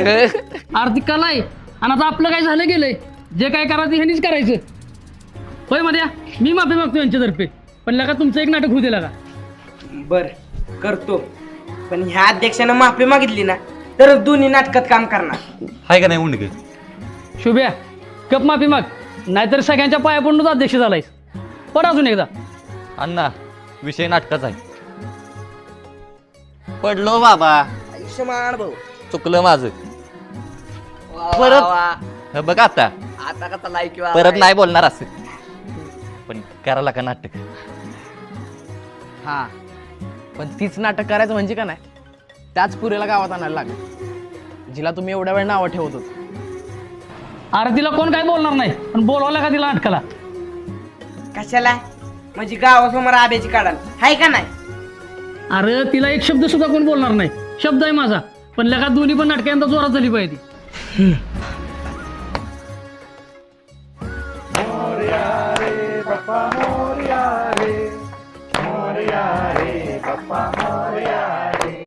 आर्थिक कला आहे आणि आता आपलं काय झालं गेलंय जे काय करायचं ह्यांनीच करायचं. होय मध्ये मी माफी मागतो यांच्यातर्फे, पण लगा तुमचं एक नाटक होऊ दिला का. बर करतो, पण ह्या अध्यक्षानं माफी मागितली ना तर दोन्ही नाटकात काम करणार. हाय का नाही उंडके? शुभ्या कप माफी माग, नाहीतर सगळ्यांच्या पाया पडूनच अध्यक्ष झालायस. पण अजून एकदा अण्णा विषय नाटकाचा आहे. पडलो बाबा, आयुष्यमान भाऊ. चुकलं माझं. परत बघ आता आता कसा लाईक परत नाही बोलणार असं, पण करायला का नाटक. हा पण तीच नाटक करायचं म्हणजे का नाही, त्याच पुरेला गावात आणायला लागेल जिला तुम्ही एवढ्या वेळ नावं ठेवत होत. अरे तिला कोण काय बोलणार नाही, पण बोलवलं का तिला नाटकाला. कशाला म्हणजे गावासमोर आब्याची काढाल हाय का नाही. अरे तिला एक शब्द सुद्धा कोण बोलणार नाही, शब्द आहे माझा. पण लगा दोन्ही पण नाटकं यंदा जोरात झाली पाहिजे. मोरया रे बाप्पा मोरया.